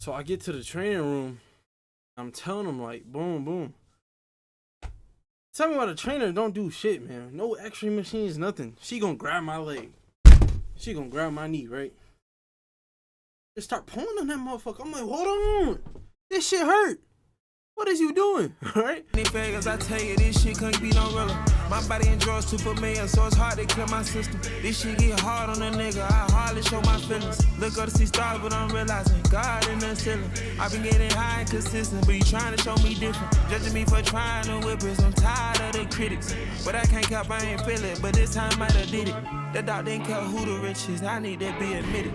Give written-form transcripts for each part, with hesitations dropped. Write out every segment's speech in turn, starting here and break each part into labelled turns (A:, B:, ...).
A: So I get to the training room. I'm telling them like, boom, boom. Tell me why the trainer don't do shit, man. No X-ray machines, nothing. She gonna grab my leg. She gonna grab my knee, right? Just start pulling on that motherfucker. I'm like, hold on. This shit hurt. What is you doing? Right?
B: Any figures, I tell you, this shit couldn't be no realer. My body enjoys to put me in, so it's hard to clear my system. This shit get hard on a nigga, I hardly show my feelings. Look up to see stars, but I'm realizing God in the ceiling. I've been getting high and consistent, but you trying to show me different. Judging me for trying to whip it, I'm tired of the critics. But I can't cap, I ain't feel it, but this time I done did it. That dog didn't care who the rich is, I need that be admitted.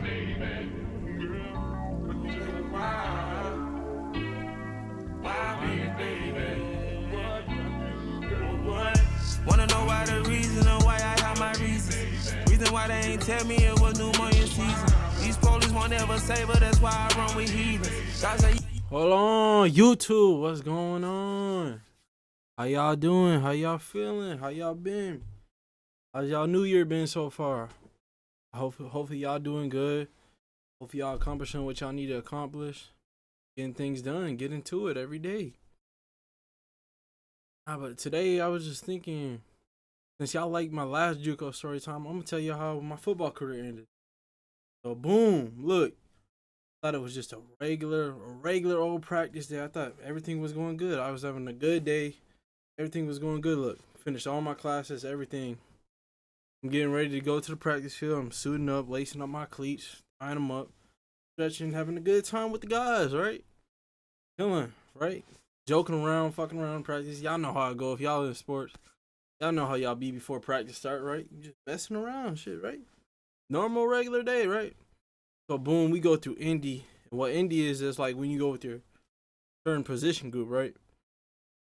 B: Wanna know why the reason or why I have my reasons. Reason why they ain't tell me it was pneumonia season. These police won't ever say, but that's why I run with heathens. God say,
A: hold on, YouTube, what's going on? How y'all doing? How y'all feeling? How y'all been? How's y'all new year been so far? Hopefully y'all doing good. Hopefully y'all accomplishing what y'all need to accomplish. Getting things done, getting to it every day. But today I was just thinking, since y'all like my last JUCO story time, I'm gonna tell you how my football career ended. So boom, look, I thought it was just a regular old practice day. I thought everything was going good. I was having a good day. Everything was going good. Look, finished all my classes, everything. I'm getting ready to go to the practice field. I'm suiting up, lacing up my cleats, tying them up, stretching, having a good time with the guys, right? Chilling, right? Joking around, fucking around in practice. Y'all know how I go if y'all in sports. Y'all know how y'all be before practice start, right? You just messing around shit, right? Normal, regular day, right? So, boom, we go through Indy. And what Indy is like when you go with your certain position group, right?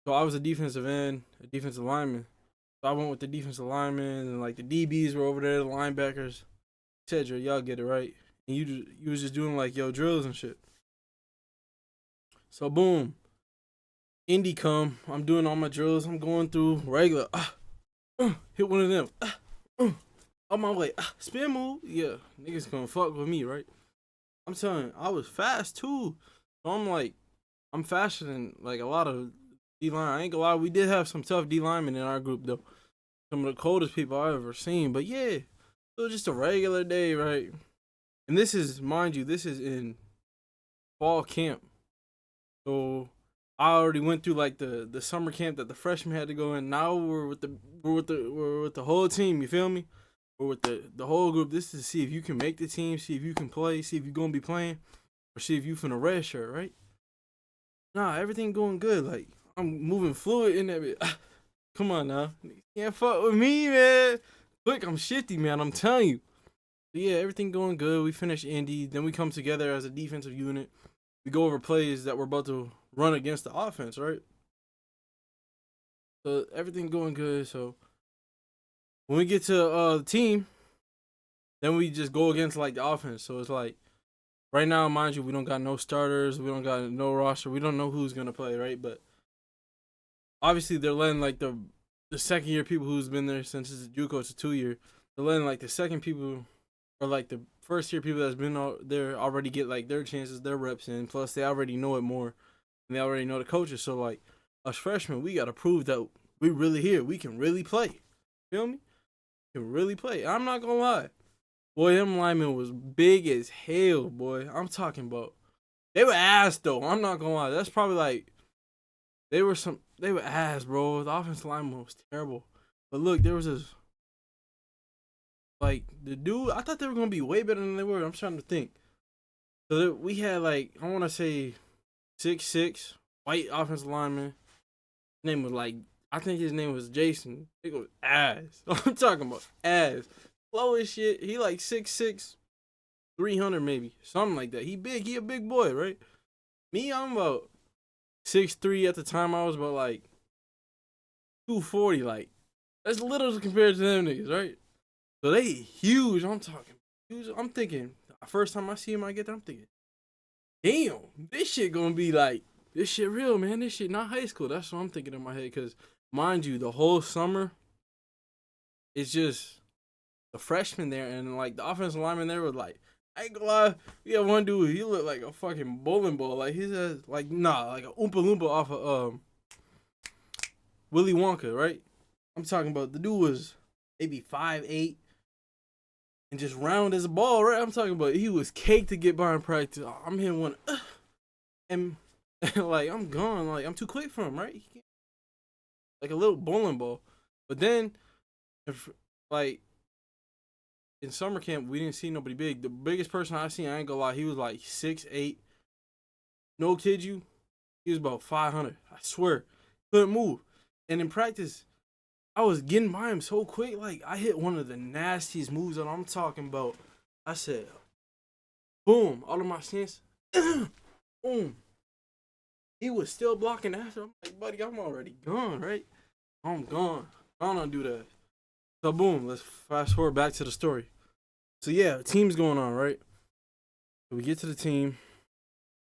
A: So, I was a defensive end, a defensive lineman. So, I went with the defensive linemen, and like the DBs were over there, the linebackers, etc. Y'all get it, right? And you was just doing like yo drills and shit. So, boom. Indy come, I'm doing all my drills, I'm going through regular, hit one of them, on my way, spin move, yeah, niggas gonna fuck with me, right? I'm telling you, I was fast too, so I'm like, I'm faster than like a lot of D-line, I ain't gonna lie, we did have some tough D-linemen in our group though, some of the coldest people I've ever seen, but yeah, it was just a regular day, right? And this is, mind you, this is in fall camp, so I already went through like the summer camp that the freshmen had to go in. Now we're with the whole team. You feel me? We're with the whole group. This is to see if you can make the team, see if you can play, see if you're gonna be playing, or see if you finna red shirt, right? Nah, everything going good. Like I'm moving fluid in that bit. Come on now, you can't fuck with me, man. Look, I'm shifty, man. I'm telling you. But yeah, everything going good. We finish Indy, then we come together as a defensive unit. We go over plays that we're about to run against the offense, right? So everything going good. So when we get to the team, then we just go against like the offense. So it's like right now, mind you, we don't got no starters, we don't got no roster, we don't know who's gonna play, right? But obviously they're letting like the second year people who's been there since it's a JUCO, it's a 2-year. They're letting like the second people or like the first year people that's been there already get like their chances, their reps in. Plus they already know it more. And they already know the coaches, so like us freshmen, we gotta prove that we really here. We can really play. Feel me? Can really play. I'm not gonna lie, boy. Them linemen was big as hell, boy. I'm talking about. They were ass though. I'm not gonna lie. That's probably like they were ass, bro. The offensive lineman was terrible. But look, there was this like the dude. I thought they were gonna be way better than they were. I'm trying to think. So we had like I want to say 6'6" white offensive lineman. His name was like I think his name was Jason. It was ass. I'm talking about ass. Slow as shit. He like 6'6", 300 maybe. Something like that. He big. He a big boy, right? Me, I'm about 6'3" at the time. I was about like 240. Like that's little compared to them niggas, right? So they huge. I'm talking huge. I'm thinking first time I see him, I get there. I'm thinking, damn, this shit gonna be like this shit real, man. This shit not high school. That's what I'm thinking in my head. Cause mind you, the whole summer, it's just the freshmen there and like the offensive lineman there was like I ain't gonna lie. We had one dude. He looked like a fucking bowling ball. Like he says, like like a Oompa Loompa off of Willy Wonka, right? I'm talking about the dude was maybe 5'8" and just round as a ball, right? I'm talking about he was cake to get by in practice. I'm hitting one, and like I'm gone. Like I'm too quick for him, right? Like a little bowling ball. But then, if like in summer camp, we didn't see nobody big. The biggest person I seen, I ain't gonna lie, he was like 6'8". No kid you, he was about 500. I swear, couldn't move. And in practice, I was getting by him so quick. Like I hit one of the nastiest moves that I'm talking about. I said, boom, all of my stance, boom. He was still blocking after. I'm like, buddy, I'm already gone, right? I'm gone. I don't do that. So boom, let's fast forward back to the story. So yeah, team's going on, right? So we get to the team.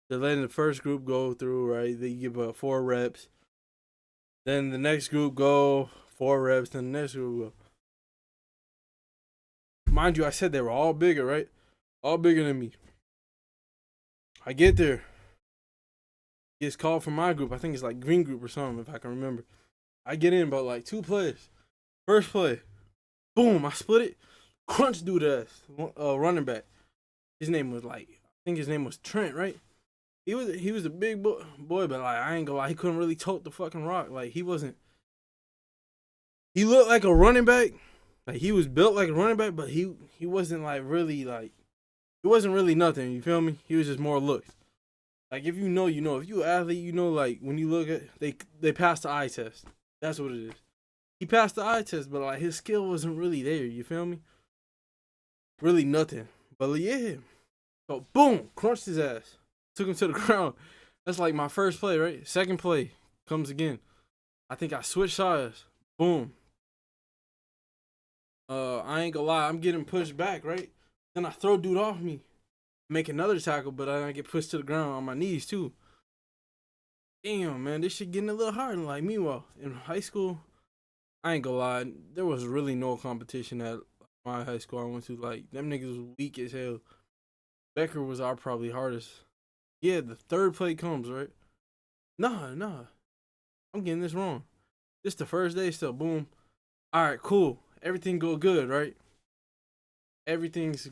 A: They're letting the first group go through, right? They give 4 reps. Then the next group go 4 reps. Then the next group go. Mind you, I said they were all bigger, right? All bigger than me. I get there. Gets called from my group. I think it's like green group or something, if I can remember. I get in about like 2 plays. First play, boom, I split it. Crunch dude ass, running back. His name was I think his name was Trent, right? He was a big boy, but like I ain't gonna lie, he couldn't really tote the fucking rock. Like he wasn't. He looked like a running back. Like he was built like a running back, but he wasn't like really like. He wasn't really nothing. You feel me? He was just more looks. Like if you know, you know. If you an athlete, you know. Like when you look at they passed the eye test. That's what it is. He passed the eye test, but like his skill wasn't really there. You feel me? Really nothing. But yeah. So boom, crunched his ass. Took him to the ground. That's like my first play, right? Second play comes again. I think I switched sides. Boom. I ain't gonna lie, I'm getting pushed back, right? Then I throw dude off me. Make another tackle, but I get pushed to the ground on my knees too. Damn, man, this shit getting a little hard. Like, meanwhile, in high school, I ain't gonna lie, there was really no competition at my high school I went to. Like, them niggas was weak as hell. Becker was our probably hardest. Yeah, the third play comes, right? Nah. I'm getting this wrong. This the first day still. Boom. All right, cool. Everything go good, right? Everything's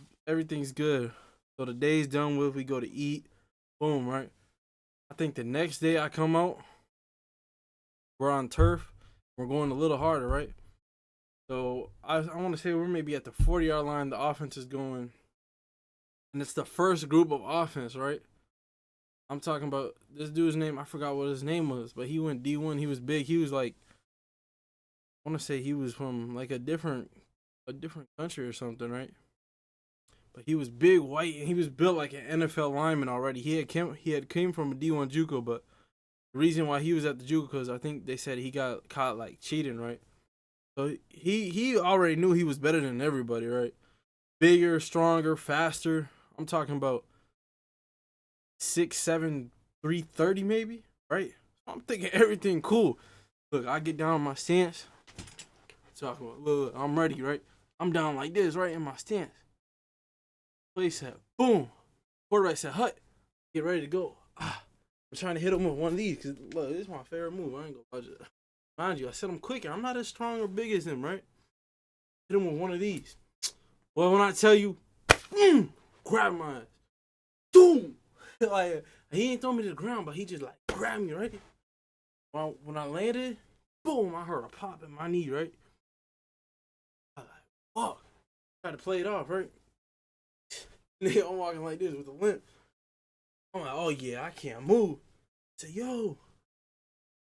A: good. So the day's done with. We go to eat. Boom, right? I think the next day I come out. We're on turf. We're going a little harder, right? So I want to say we're maybe at the 40-yard line. The offense is going. And it's the first group of offense, right? I'm talking about this dude's name. I forgot what his name was, but he went D1. He was big. He was like, I want to say he was from like a different country or something, right? But he was big, white, and he was built like an NFL lineman already. He had came from a D1 JUCO, but the reason why he was at the JUCO because I think they said he got caught like cheating, right? So he already knew he was better than everybody, right? Bigger, stronger, faster. I'm talking about 6'7", 330 maybe, right? I'm thinking everything cool. Look, I get down in my stance. Talking about, look, I'm ready, right? I'm down like this, right, in my stance. Play said, boom. Quarterback said, hut. Get ready to go. I'm trying to hit him with one of these because, look, this is my favorite move. I ain't gonna budget. Mind you, I said I'm quicker. I'm not as strong or big as him, right? Hit him with one of these. Well, when I tell you, grab my ass. Boom. Like, he ain't throw me to the ground, but he just like grabbed me, right? When I landed, boom, I heard a pop in my knee, right? I like, fuck. Tried to play it off, right? Nigga, I'm walking like this with a limp. I'm like, oh yeah, I can't move. I said, yo,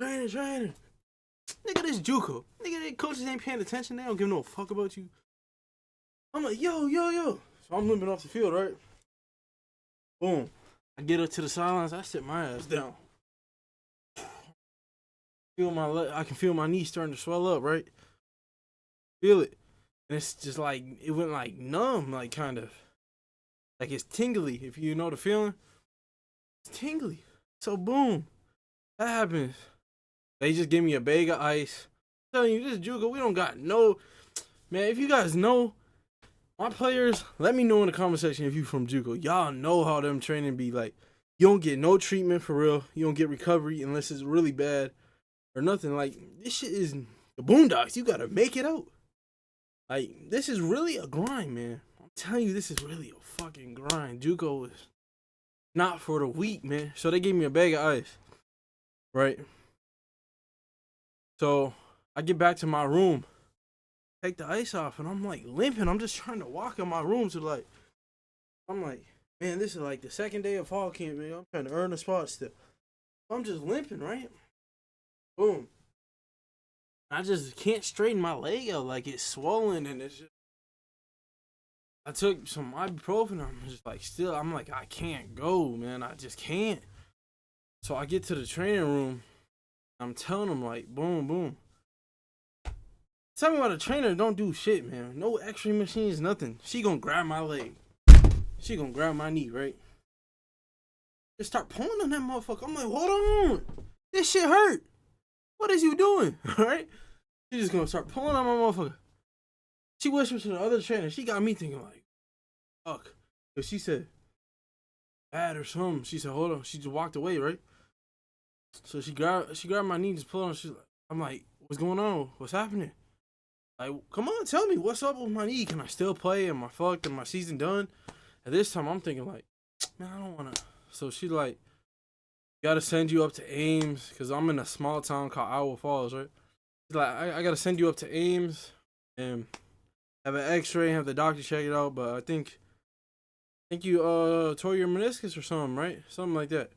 A: trainer. Nigga, this JUCO. Nigga, the coaches ain't paying attention. They don't give no fuck about you. I'm like, yo. So I'm limping off the field, right? Boom. I get up to the sidelines. I sit my ass down. I can feel my knee starting to swell up, right? Feel it. And it's just like, it went like numb, like kind of. Like it's tingly, if you know the feeling. It's tingly. So boom. That happens. They just give me a bag of ice. I'm telling you, this JUCO, we don't got no. Man, if you guys know, My players, let me know in the comment section if you from JUCO. Y'all know how them training be like. You don't get no treatment for real. You don't get recovery unless it's really bad or nothing. Like, this shit is the Boondocks. You gotta make it out. Like, this is really a grind, man. I'm telling you, this is really a fucking grind. JUCO is not for the weak, man. So they gave me a bag of ice, right? So I get back to my room, take the ice off, and I'm like limping. I'm just trying to walk in my room to like, I'm like, man, this is like the second day of fall camp, man. I'm trying to earn a spot still. I'm just limping, right? Boom. I just can't straighten my leg out. Like, it's swollen and it's just. I took some ibuprofen. I'm just like, still, I'm like, I can't go, man. I just can't. So I get to the training room. I'm telling them, like, boom, boom. Tell me why the trainer don't do shit, man. No x-ray machines, nothing. She gonna grab my leg. She gonna grab my knee, right? Just start pulling on that motherfucker. I'm like, hold on. This shit hurt. What is you doing? Right? She just gonna start pulling on my motherfucker. She whispered to the other trainer. She got me thinking like, fuck. But she said, bad or something. She said, hold on. She just walked away, right? So she grabbed my knee, just pulled on. She's like, I'm like, what's going on? What's happening? Like, come on, tell me what's up with my knee. Can I still play? Am I fucked? Am my season done? At this time, I'm thinking like, man, I don't wanna. So she like, gotta send you up to Ames because I'm in a small town called Iowa Falls, right? She's like, I gotta send you up to Ames and have an X-ray, have the doctor check it out. But I think you tore your meniscus or something, right? Something like that.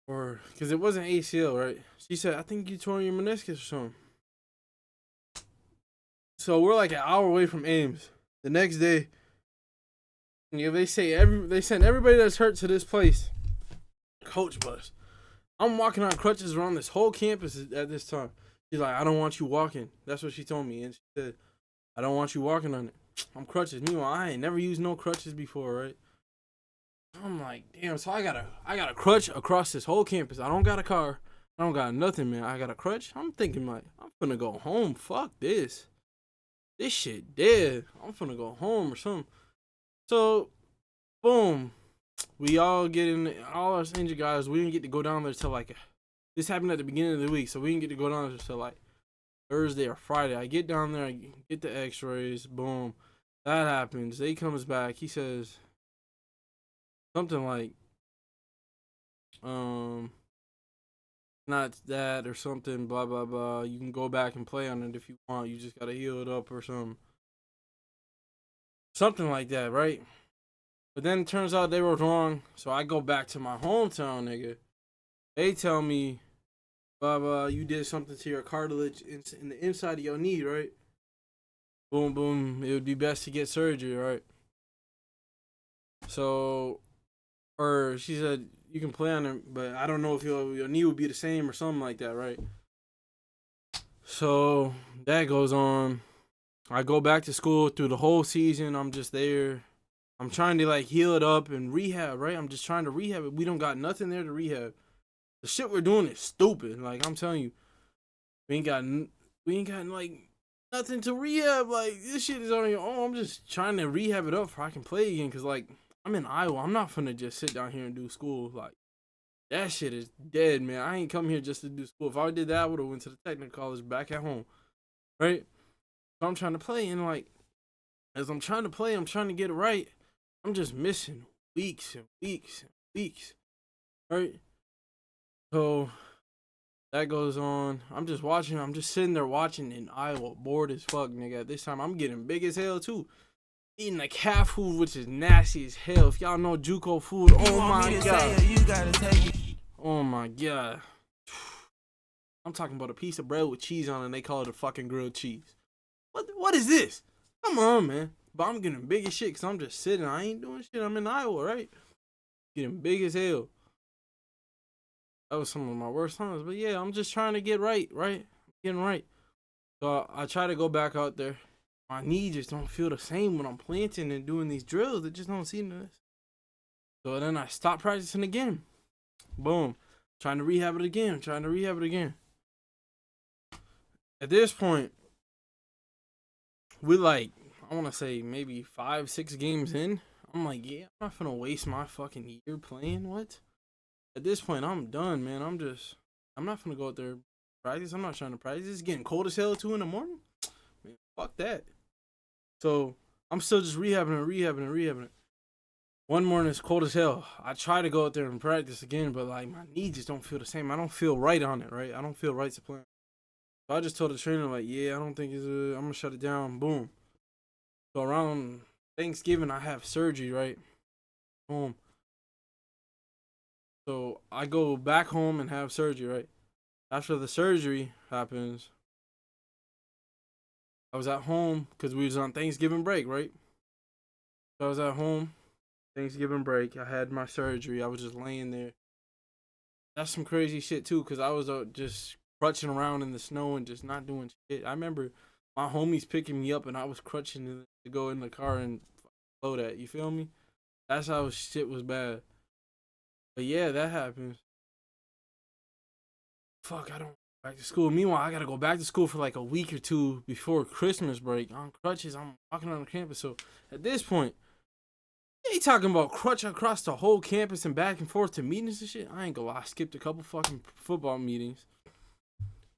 A: Or because it wasn't ACL, right? She said, I think you tore your meniscus or something. So we're like an hour away from Ames. The next day, they send everybody that's hurt to this place. Coach bus. I'm walking on crutches around this whole campus at this time. She's like, I don't want you walking. That's what she told me. And she said, I don't want you walking on it. I'm crutches. Meanwhile, I ain't never used no crutches before, right? I'm like, damn, so I got a crutch across this whole campus. I don't got a car. I don't got nothing, man. I got a crutch. I'm thinking like, I'm finna go home. Fuck this. This shit dead. I'm finna go home or something. So, boom. We all get in, all us injured guys, we didn't get to go down there till like, this happened at the beginning of the week, so we didn't get to go down there till like Thursday or Friday. I get down there, I get the x-rays, boom. That happens. They comes back, he says something like, not that or something, blah, blah, blah. You can go back and play on it if you want. You just gotta heal it up or something. Something like that, right? But then it turns out they were wrong. So I go back to my hometown, nigga. They tell me, blah, blah, you did something to your cartilage in the inside of your knee, right? Boom, boom. It would be best to get surgery, right? So, or she said, you can play on it, but I don't know if your knee will be the same or something like that, right? So that goes on. I go back to school through the whole season. I'm just there. I'm trying to like heal it up and rehab, right? I'm just trying to rehab it. We don't got nothing there to rehab. The shit we're doing is stupid. Like, I'm telling you, we ain't got like nothing to rehab. Like, this shit is on your own. I'm just trying to rehab it up so I can play again. Cause like, I'm in Iowa. I'm not finna just sit down here and do school. Like, that shit is dead, man. I ain't come here just to do school. If I did that, I would have went to the technical college back at home, right? So I'm trying to play, and like, as I'm trying to play, I'm trying to get it right. I'm just missing weeks and weeks and weeks, right? So that goes on. I'm just watching. I'm just sitting there watching in Iowa, bored as fuck, nigga. At this time, I'm getting big as hell too. Eating like cat food, which is nasty as hell. If y'all know JUCO food, oh my god.
B: You gotta take it.
A: Oh my god. I'm talking about a piece of bread with cheese on it, and they call it a fucking grilled cheese. What is this? Come on, man. But I'm getting big as shit because I'm just sitting. I ain't doing shit. I'm in Iowa, right? Getting big as hell. That was some of my worst times. But yeah, I'm just trying to get right? Getting right. So I try to go back out there. My knee just don't feel the same when I'm planting and doing these drills. It just don't seem to. So then I stop practicing again. Boom. Trying to rehab it again. At this point, I'm I want to say maybe 5-6 games in. I'm like, yeah, I'm not gonna waste my fucking year playing. What? At this point, I'm done, man. I'm not gonna go out there practice. I'm not trying to practice. It's getting cold as hell 2 in the morning. Man, fuck that. So I'm still just rehabbing it. One morning it's cold as hell. I try to go out there and practice again, but like my knees just don't feel the same. I don't feel right on it, right? I don't feel right to play. So I just told the trainer like, yeah, I don't think it's. I'm gonna shut it down. Boom. So around Thanksgiving I have surgery, right? Boom. So I go back home and have surgery, right? After the surgery happens, I was at home because we was on Thanksgiving break, right? So I was at home, Thanksgiving break. I had my surgery. I was just laying there. That's some crazy shit too, because I was just crutching around in the snow and just not doing shit. I remember my homies picking me up and I was crutching to go in the car and blow that. You feel me? That's how shit was bad. But yeah, that happens. Fuck, I don't go back to school. Meanwhile, I gotta go back to school for like a week or two before Christmas break on crutches. I'm walking around the campus. So at this point, they talking about crutch across the whole campus and back and forth to meetings and shit. I ain't gonna lie, I skipped a couple fucking football meetings.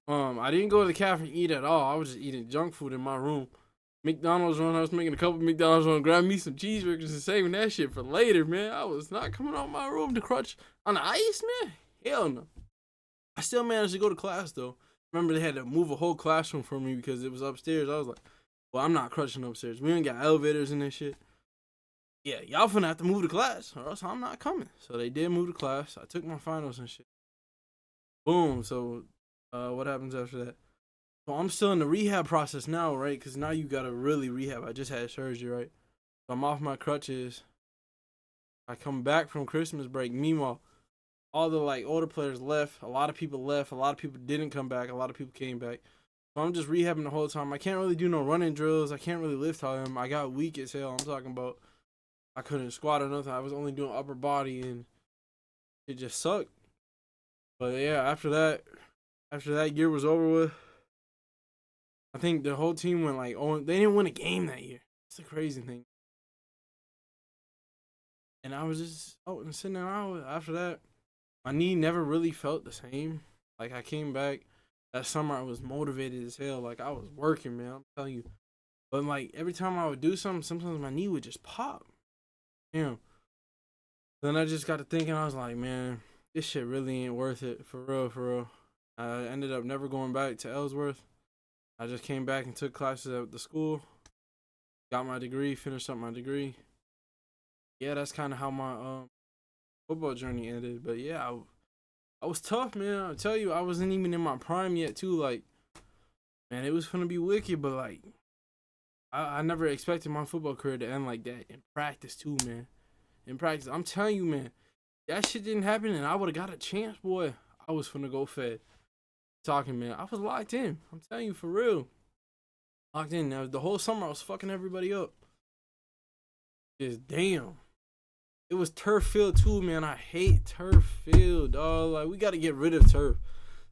A: I didn't go to the cafe and eat at all. I was just eating junk food in my room. McDonald's run. I was making a couple McDonald's run. Grab me some cheeseburgers and saving that shit for later, man. I was not coming out of my room to crutch on the ice, man. Hell no. I still managed to go to class though. Remember they had to move a whole classroom for me because it was upstairs. I was like, well, I'm not crutching upstairs. We ain't got elevators and this shit. Yeah, y'all finna have to move to class or else I'm not coming. So they did move to class. I took my finals and shit. Boom. So what happens after that? So I'm still in the rehab process now, right? Because now you gotta really rehab. I just had surgery, right? So I'm off my crutches. I come back from Christmas break. Meanwhile, all the like older players left. A lot of people left. A lot of people didn't come back. A lot of people came back. So I'm just rehabbing the whole time. I can't really do no running drills. I can't really lift high. I got weak as hell. I'm talking about I couldn't squat or nothing. I was only doing upper body and it just sucked. But yeah, after that year was over with, I think the whole team went like, oh, they didn't win a game that year. That's the crazy thing. And I was just out and sitting there out. After that, my knee never really felt the same. Like I came back that summer, I was motivated as hell. Like I was working, man. I'm telling you. But like every time I would do something, sometimes my knee would just pop. Damn. Then I just got to thinking. I was like, man, this shit really ain't worth it. For real, for real. I ended up never going back to Ellsworth. I just came back and took classes at the school. Got my degree, finished up my degree. Yeah, that's kind of how my football journey ended. But yeah, I was tough, man. I'll tell you, I wasn't even in my prime yet, too. Like, man, it was gonna be wicked, but like, I never expected my football career to end like that. In practice, too, man. In practice, I'm telling you, man, that shit didn't happen, and I would have got a chance, boy. I was finna go fed. Talking, man, I was locked in. I'm telling you, for real. Locked in. Now, the whole summer, I was fucking everybody up. Just damn. It was turf field too, man. I hate turf field, dog. Like, we gotta get rid of turf.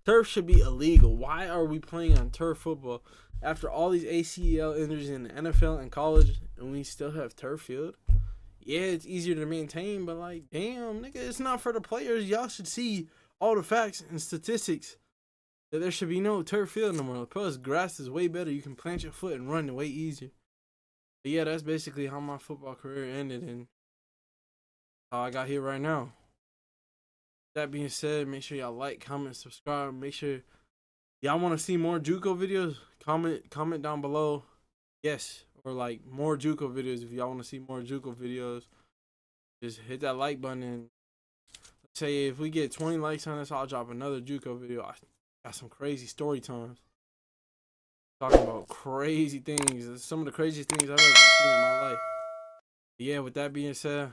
A: Turf should be illegal. Why are we playing on turf football after all these ACL injuries in the NFL and college, and we still have turf field? Yeah, it's easier to maintain, but like, damn, nigga, it's not for the players. Y'all should see all the facts and statistics that there should be no turf field no more. Plus, grass is way better. You can plant your foot and run way easier. But yeah, that's basically how my football career ended and how I got here right now. That being said, make sure y'all like, comment, subscribe. Make sure y'all want to see more JUCO videos. Comment down below. Yes, or like more JUCO videos. If y'all want to see more JUCO videos, just hit that like button. And say if we get 20 likes on this, I'll drop another JUCO video. I got some crazy story times. Talking about crazy things. Some of the craziest things I've ever seen in my life. Yeah, with that being said,